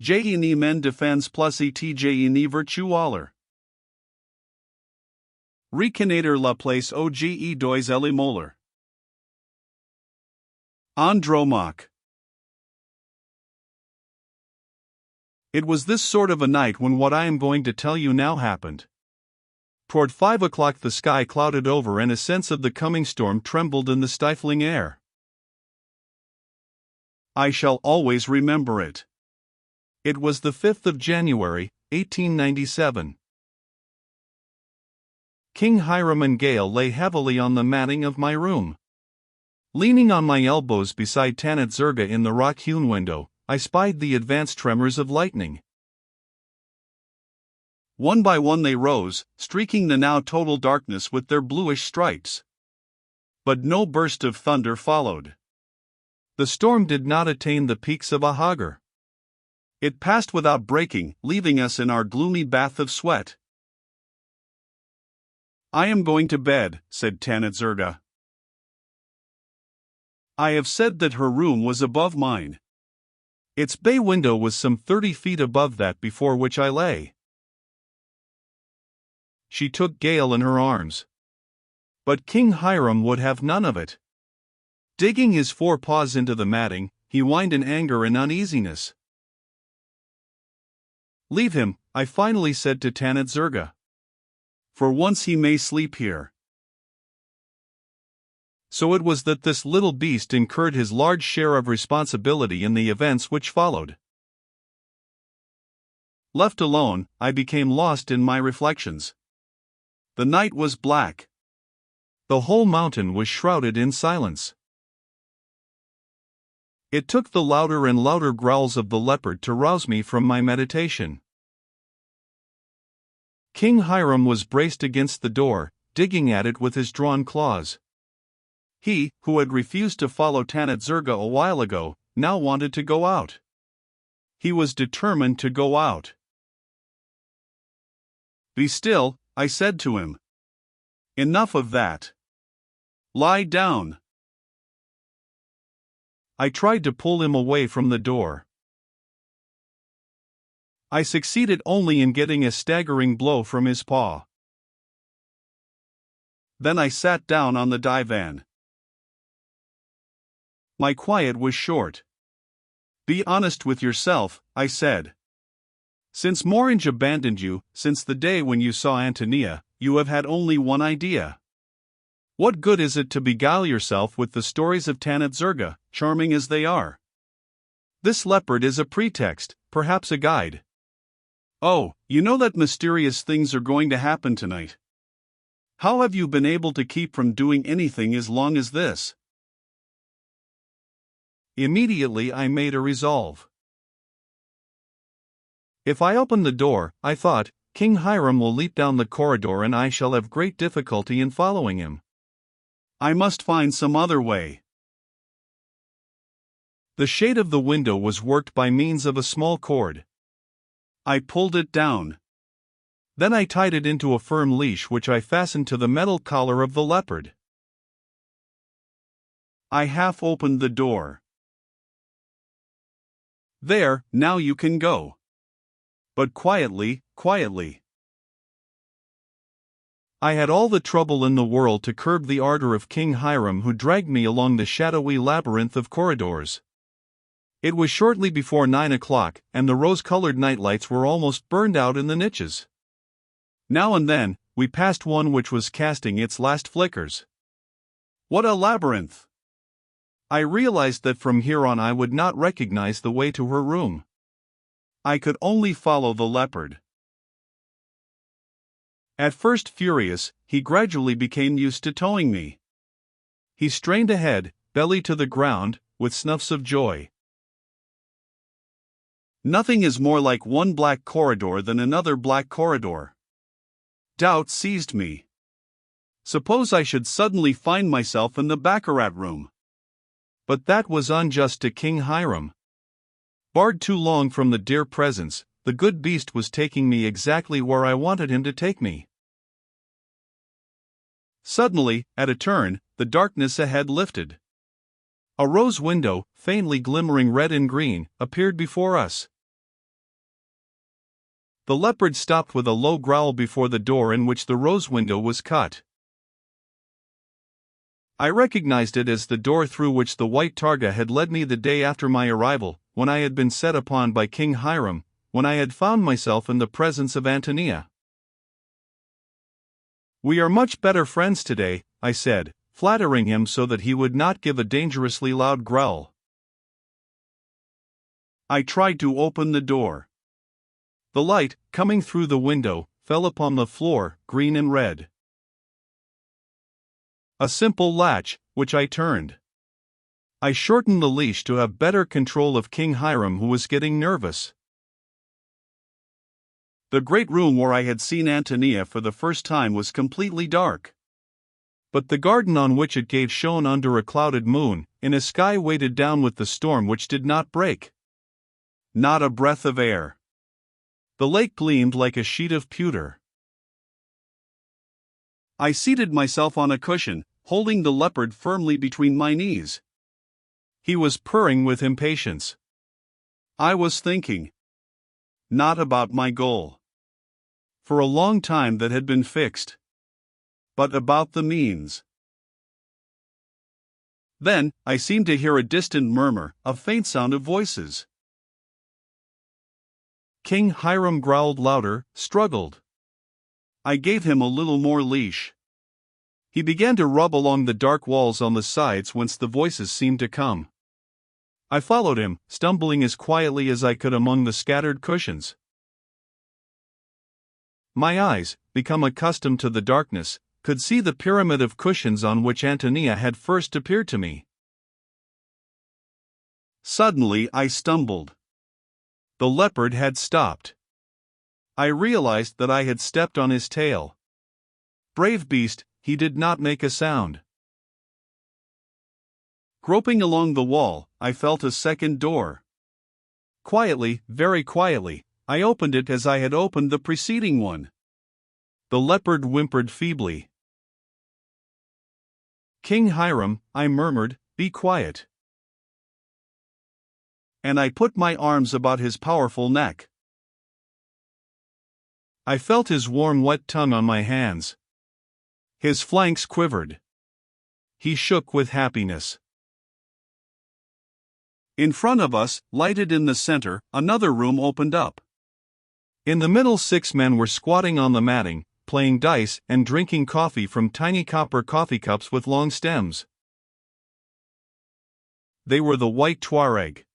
Je men defense plus etj virtualer. Reconnaître la place oge dois elimoler. Andromaque. It was this sort of a night when what I am going to tell you now happened. Toward 5 o'clock the sky clouded over and a sense of the coming storm trembled in the stifling air. I shall always remember it. It was the 5th of January, 1897. King Hiram and Gale lay heavily on the matting of my room. Leaning on my elbows beside Tanit Zerga in the rock-hewn window, I spied the advance tremors of lightning. One by one they rose, streaking the now total darkness with their bluish stripes. But no burst of thunder followed. The storm did not attain the peaks of a Hagar. It passed without breaking, leaving us in our gloomy bath of sweat. I am going to bed, said Tanit Zerga. I have said that her room was above mine. Its bay window was some 30 feet above that before which I lay. She took Gale in her arms. But King Hiram would have none of it. Digging his forepaws into the matting, he whined in anger and uneasiness. Leave him, I finally said to Tanit Zerga. For once he may sleep here. So it was that this little beast incurred his large share of responsibility in the events which followed. Left alone, I became lost in my reflections. The night was black. The whole mountain was shrouded in silence. It took the louder and louder growls of the leopard to rouse me from my meditation. King Hiram was braced against the door, digging at it with his drawn claws. He, who had refused to follow Tanit Zerga a while ago, now wanted to go out. He was determined to go out. Be still, I said to him. Enough of that. Lie down. I tried to pull him away from the door. I succeeded only in getting a staggering blow from his paw. Then I sat down on the divan. My quiet was short. Be honest with yourself, I said. Since Morange abandoned you, since the day when you saw Antonia, you have had only one idea. What good is it to beguile yourself with the stories of Tanit Zerga, charming as they are? This leopard is a pretext, perhaps a guide. Oh, you know that mysterious things are going to happen tonight. How have you been able to keep from doing anything as long as this? Immediately I made a resolve. If I open the door, I thought, King Hiram will leap down the corridor and I shall have great difficulty in following him. I must find some other way. The shade of the window was worked by means of a small cord. I pulled it down. Then I tied it into a firm leash which I fastened to the metal collar of the leopard. I half opened the door. There, now you can go. But quietly, quietly. I had all the trouble in the world to curb the ardor of King Hiram, who dragged me along the shadowy labyrinth of corridors. It was shortly before 9 o'clock, and the rose-colored nightlights were almost burned out in the niches. Now and then, we passed one which was casting its last flickers. What a labyrinth! I realized that from here on I would not recognize the way to her room. I could only follow the leopard. At first furious, he gradually became used to towing me. He strained ahead, belly to the ground, with snuffs of joy. Nothing is more like one black corridor than another black corridor. Doubt seized me. Suppose I should suddenly find myself in the baccarat room. But that was unjust to King Hiram. Barred too long from the dear presence, the good beast was taking me exactly where I wanted him to take me. Suddenly, at a turn, the darkness ahead lifted. A rose window, faintly glimmering red and green, appeared before us. The leopard stopped with a low growl before the door in which the rose window was cut. I recognized it as the door through which the white targa had led me the day after my arrival, when I had been set upon by King Hiram, when I had found myself in the presence of Antonia. "We are much better friends today," I said, flattering him so that he would not give a dangerously loud growl. I tried to open the door. The light, coming through the window, fell upon the floor, green and red. A simple latch, which I turned. I shortened the leash to have better control of King Hiram, who was getting nervous. The great room where I had seen Antonia for the first time was completely dark. But the garden on which it gave shone under a clouded moon, in a sky weighted down with the storm which did not break. Not a breath of air. The lake gleamed like a sheet of pewter. I seated myself on a cushion, holding the leopard firmly between my knees. He was purring with impatience. I was thinking. Not about my goal. For a long time that had been fixed. But about the means. Then, I seemed to hear a distant murmur, a faint sound of voices. King Hiram growled louder, struggled. I gave him a little more leash. He began to rub along the dark walls on the sides whence the voices seemed to come. I followed him, stumbling as quietly as I could among the scattered cushions. My eyes, become accustomed to the darkness, could see the pyramid of cushions on which Antonia had first appeared to me. Suddenly I stumbled. The leopard had stopped. I realized that I had stepped on his tail. Brave beast, he did not make a sound. Groping along the wall, I felt a second door. Quietly, very quietly, I opened it as I had opened the preceding one. The leopard whimpered feebly. "King Hiram," I murmured, "be quiet." And I put my arms about his powerful neck. I felt his warm wet tongue on my hands. His flanks quivered. He shook with happiness. In front of us, lighted in the center, another room opened up. In the middle 6 men were squatting on the matting, playing dice and drinking coffee from tiny copper coffee cups with long stems. They were the white Tuareg.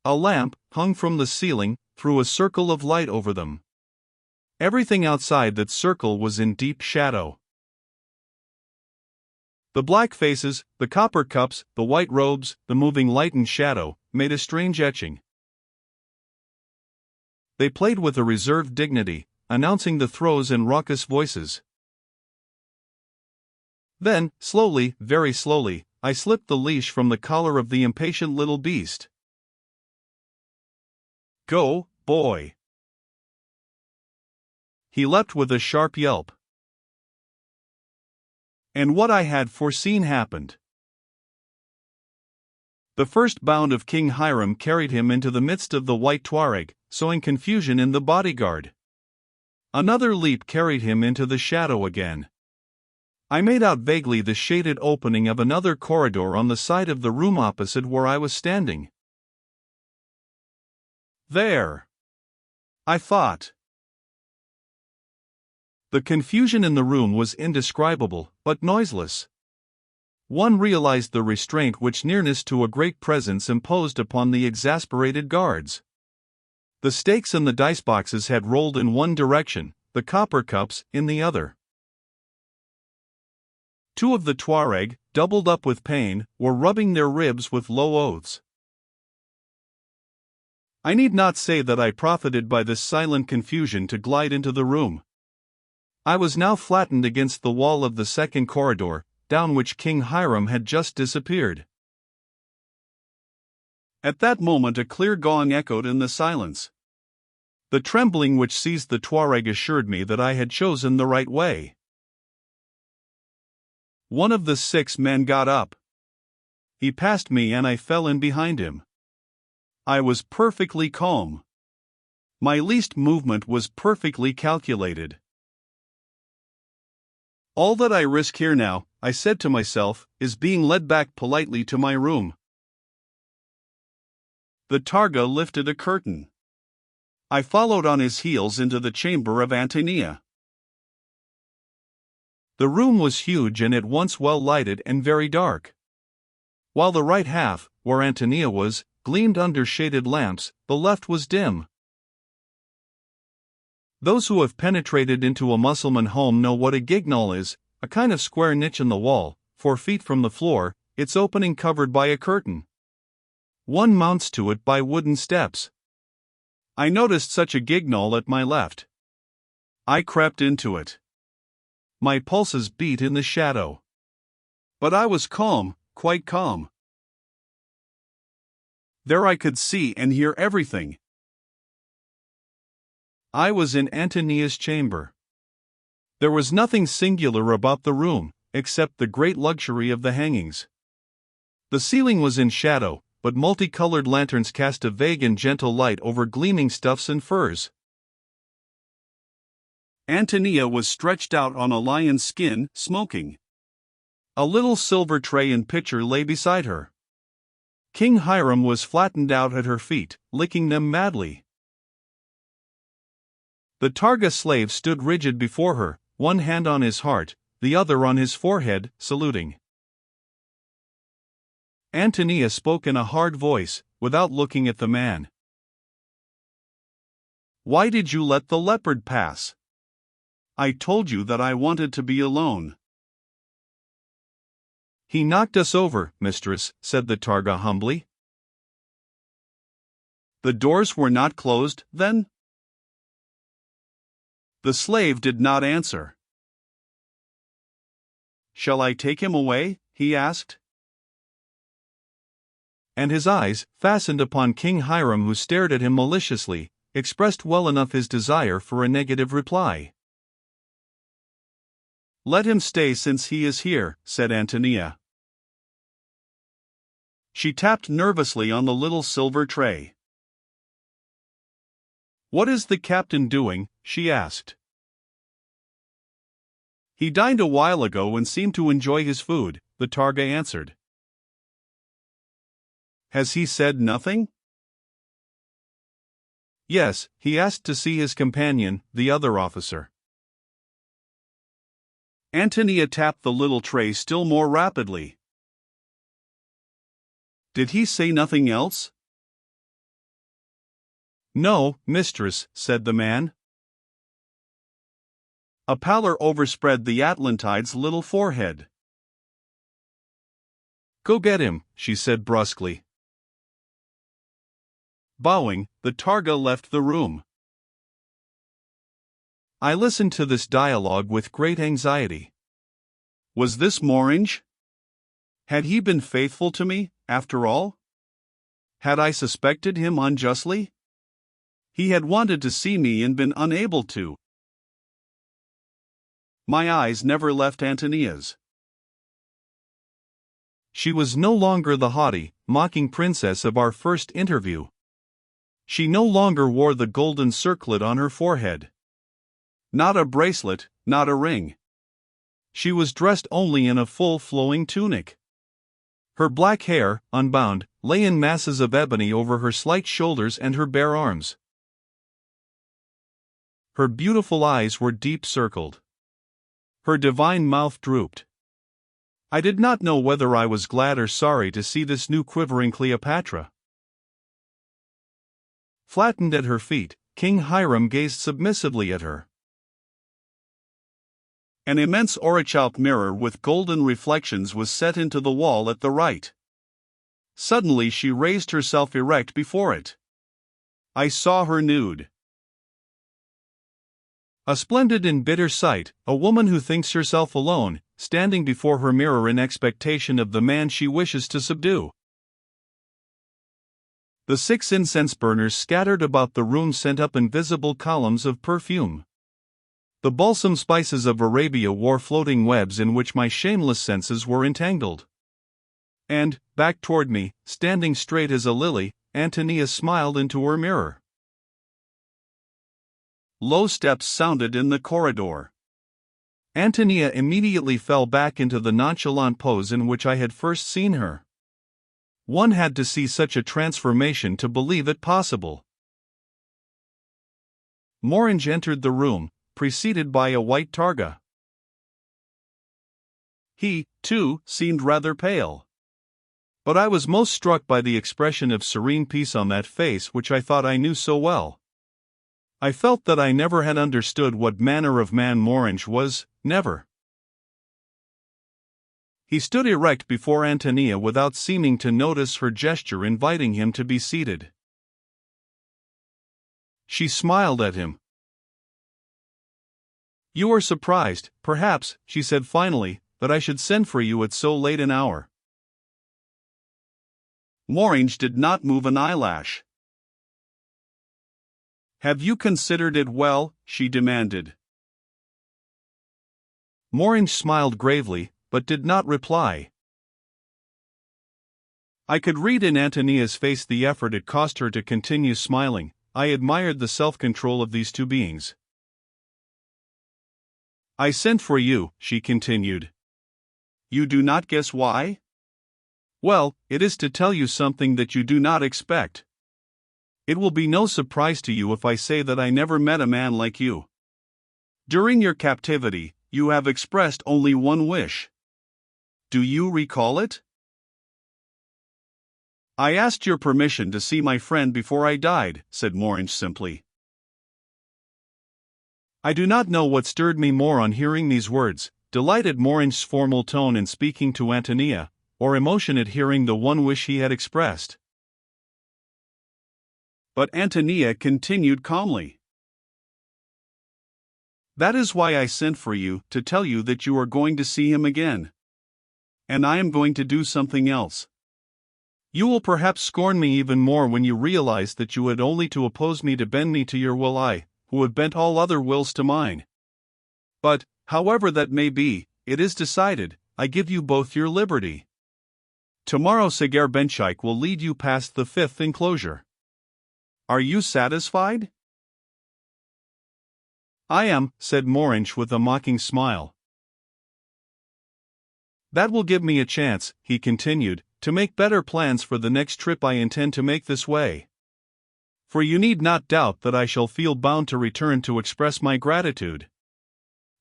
A lamp, hung from the ceiling, threw a circle of light over them. Everything outside that circle was in deep shadow. The black faces, the copper cups, the white robes, the moving light and shadow, made a strange etching. They played with a reserved dignity, announcing the throws in raucous voices. Then, slowly, very slowly, I slipped the leash from the collar of the impatient little beast. "Go, boy!" He leapt with a sharp yelp. And what I had foreseen happened. The first bound of King Hiram carried him into the midst of the white Tuareg, sowing confusion in the bodyguard. Another leap carried him into the shadow again. I made out vaguely the shaded opening of another corridor on the side of the room opposite where I was standing. There, I thought. The confusion in the room was indescribable, but noiseless. One realized the restraint which nearness to a great presence imposed upon the exasperated guards. The stakes and the dice boxes had rolled in one direction, the copper cups in the other. 2 of the Tuareg, doubled up with pain, were rubbing their ribs with low oaths. I need not say that I profited by this silent confusion to glide into the room. I was now flattened against the wall of the second corridor, down which King Hiram had just disappeared. At that moment a clear gong echoed in the silence. The trembling which seized the Tuareg assured me that I had chosen the right way. One of the 6 men got up. He passed me and I fell in behind him. I was perfectly calm. My least movement was perfectly calculated. All that I risk here now, I said to myself, is being led back politely to my room. The Targa lifted a curtain. I followed on his heels into the chamber of Antonia. The room was huge and at once well lighted and very dark. While the right half, where Antonia was, gleamed under shaded lamps, the left was dim. Those who have penetrated into a Mussulman home know what a gignal is, a kind of square niche in the wall, 4 feet from the floor, its opening covered by a curtain. One mounts to it by wooden steps. I noticed such a gignal at my left. I crept into it. My pulses beat in the shadow. But I was calm, quite calm. There I could see and hear everything. I was in Antonia's chamber. There was nothing singular about the room, except the great luxury of the hangings. The ceiling was in shadow, but multicolored lanterns cast a vague and gentle light over gleaming stuffs and furs. Antonia was stretched out on a lion's skin, smoking. A little silver tray and pitcher lay beside her. King Hiram was flattened out at her feet, licking them madly. The Targa slave stood rigid before her, one hand on his heart, the other on his forehead, saluting. Antonia spoke in a hard voice, without looking at the man. "Why did you let the leopard pass? I told you that I wanted to be alone." "He knocked us over, mistress," said the Targa humbly. "The doors were not closed, then?" The slave did not answer. "Shall I take him away?" he asked. And his eyes, fastened upon King Hiram, who stared at him maliciously, expressed well enough his desire for a negative reply. "Let him stay since he is here," said Antonia. She tapped nervously on the little silver tray. "What is the captain doing?" she asked. "He dined a while ago and seemed to enjoy his food," the Targa answered. "Has he said nothing?" "Yes, he asked to see his companion, the other officer." Antonia tapped the little tray still more rapidly. "Did he say nothing else?" "No, mistress," said the man. A pallor overspread the Atlantide's little forehead. "Go get him," she said brusquely. Bowing, the Targa left the room. I listened to this dialogue with great anxiety. Was this Morange? Had he been faithful to me, after all? Had I suspected him unjustly? He had wanted to see me and been unable to. My eyes never left Antonia's. She was no longer the haughty, mocking princess of our first interview. She no longer wore the golden circlet on her forehead. Not a bracelet, not a ring. She was dressed only in a full flowing tunic. Her black hair, unbound, lay in masses of ebony over her slight shoulders and her bare arms. Her beautiful eyes were deep circled. Her divine mouth drooped. I did not know whether I was glad or sorry to see this new quivering Cleopatra. Flattened at her feet, King Hiram gazed submissively at her. An immense orichalced mirror with golden reflections was set into the wall at the right. Suddenly she raised herself erect before it. I saw her nude. A splendid and bitter sight, a woman who thinks herself alone, standing before her mirror in expectation of the man she wishes to subdue. The 6 incense burners scattered about the room sent up invisible columns of perfume. The balsam spices of Arabia wore floating webs in which my shameless senses were entangled. And, back toward me, standing straight as a lily, Antonia smiled into her mirror. low steps sounded in the corridor. Antonia immediately fell back into the nonchalant pose in which I had first seen her. One had to see such a transformation to believe it possible. Morange entered the room, preceded by a white targa. He, too, seemed rather pale. But I was most struck by the expression of serene peace on that face which I thought I knew so well. I felt that I never had understood what manner of man Morange was, never. He stood erect before Antonia without seeming to notice her gesture inviting him to be seated. She smiled at him. "You are surprised, perhaps," she said finally, "that I should send for you at so late an hour." Morange did not move an eyelash. "Have you considered it well?" she demanded. Morange smiled gravely, but did not reply. I could read in Antonia's face the effort it cost her to continue smiling. I admired the self-control of these two beings. "I sent for you," she continued. "You do not guess why? Well, it is to tell you something that you do not expect. It will be no surprise to you if I say that I never met a man like you. During your captivity, you have expressed only one wish. Do you recall it?" "I asked your permission to see my friend before I died," said Morange simply. I do not know what stirred me more on hearing these words, delight at Morange's formal tone in speaking to Antonia, or emotion at hearing the one wish he had expressed. But Antonia continued calmly. "That is why I sent for you, to tell you that you are going to see him again. And I am going to do something else. You will perhaps scorn me even more when you realize that you had only to oppose me to bend me to your will, I, who have bent all other wills to mine. But, however that may be, it is decided, I give you both your liberty. Tomorrow Pierre Benoit will lead you past the 5th enclosure. Are you satisfied?" "I am," said Morange with a mocking smile. "That will give me a chance," he continued, "to make better plans for the next trip I intend to make this way. For you need not doubt that I shall feel bound to return to express my gratitude.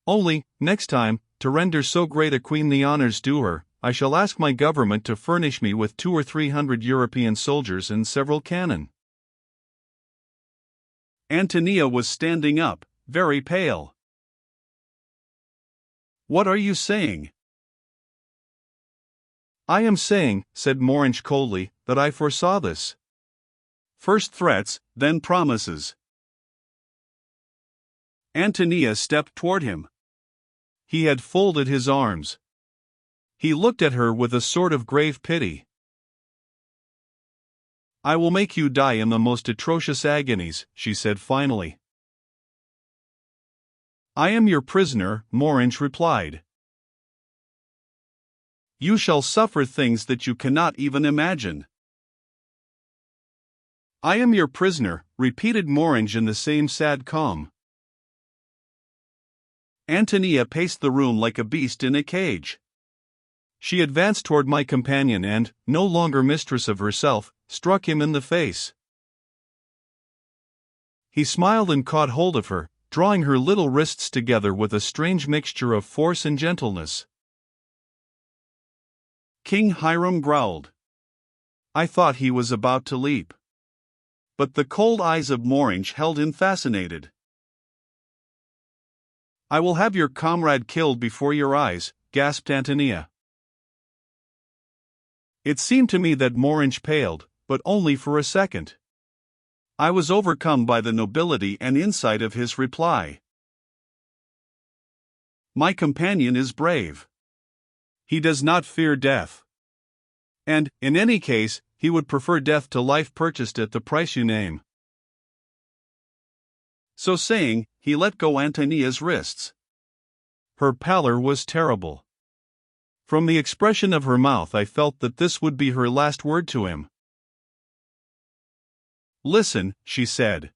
Only, next time, to render so great a queen the honors due her, I shall ask my government to furnish me with 200 or 300 European soldiers and several cannon." Antonia was standing up, very pale. "What are you saying?" "I am saying," said Morange coldly, "that I foresaw this. First threats, then promises." Antonia stepped toward him. He had folded his arms. He looked at her with a sort of grave pity. "I will make you die in the most atrocious agonies," she said finally. "I am your prisoner," Morange replied. "You shall suffer things that you cannot even imagine." "I am your prisoner," repeated Morange in the same sad calm. Antonia paced the room like a beast in a cage. She advanced toward my companion and, no longer mistress of herself, struck him in the face. He smiled and caught hold of her, drawing her little wrists together with a strange mixture of force and gentleness. King Hiram growled. I thought he was about to leap. But the cold eyes of Morange held him fascinated. "I will have your comrade killed before your eyes," gasped Antonia. It seemed to me that Morange paled, but only for a second. I was overcome by the nobility and insight of his reply. "My companion is brave. He does not fear death. And, in any case, he would prefer death to life purchased at the price you name." So saying, he let go Antonia's wrists. Her pallor was terrible. From the expression of her mouth I felt that this would be her last word to him. "Listen," she said.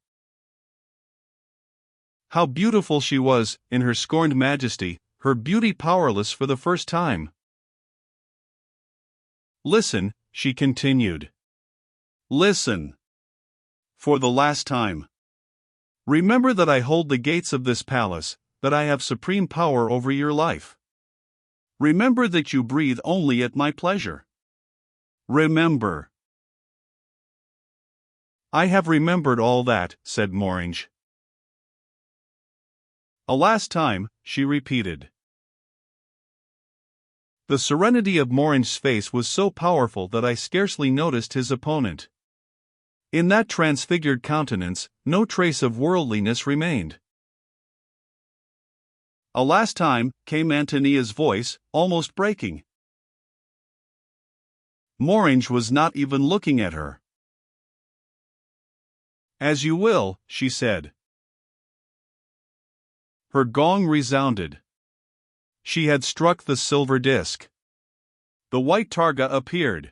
How beautiful she was, in her scorned majesty, her beauty powerless for the first time. Listen, she continued. Listen. For the last time. Remember that I hold the gates of this palace, that I have supreme power over your life. Remember that you breathe only at my pleasure. Remember. I have remembered all that, said Morange. A last time, she repeated. The serenity of Morange's face was so powerful that I scarcely noticed his opponent. In that transfigured countenance, no trace of worldliness remained. A last time, came Antonia's voice, almost breaking. Morange was not even looking at her. As you will, she said. Her gong resounded. She had struck the silver disc. The white targa appeared.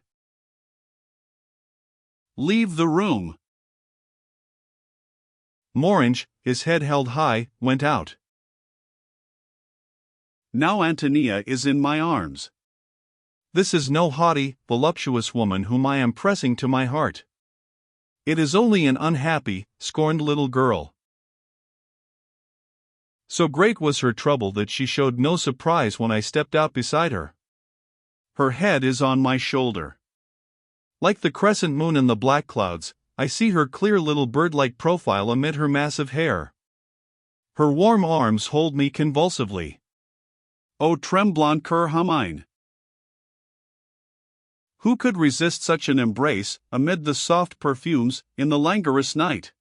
Leave the room. Morange, his head held high, went out. Now Antonia is in my arms. This is no haughty, voluptuous woman whom I am pressing to my heart. It is only an unhappy, scorned little girl. So great was her trouble that she showed no surprise when I stepped out beside her. Her head is on my shoulder. Like the crescent moon in the black clouds, I see her clear little bird-like profile amid her massive hair. Her warm arms hold me convulsively. O tremblant cœur humain! Who could resist such an embrace, amid the soft perfumes, in the languorous night?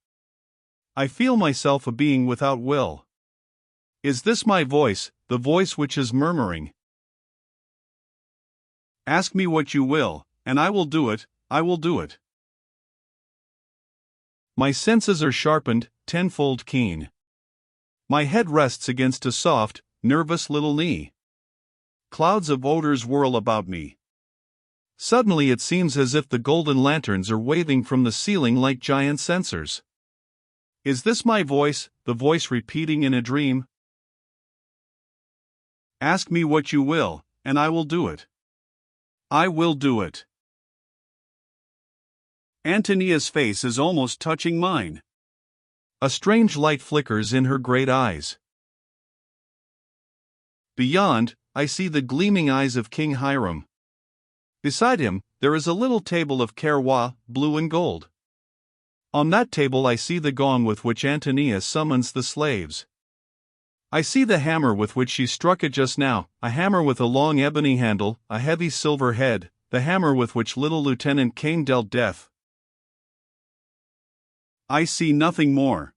I feel myself a being without will. Is this my voice, the voice which is murmuring? Ask me what you will, and I will do it, I will do it. My senses are sharpened, tenfold keen. My head rests against a soft, nervous little knee. Clouds of odors whirl about me. Suddenly it seems as if the golden lanterns are waving from the ceiling like giant censers. Is this my voice, the voice repeating in a dream? Ask me what you will, and I will do it. I will do it. Antonia's face is almost touching mine. A strange light flickers in her great eyes. Beyond, I see the gleaming eyes of King Hiram. Beside him, there is a little table of Kerwa, blue and gold. On that table I see the gong with which Antonia summons the slaves. I see the hammer with which she struck it just now, a hammer with a long ebony handle, a heavy silver head, the hammer with which little Lieutenant Kane dealt death. I see nothing more.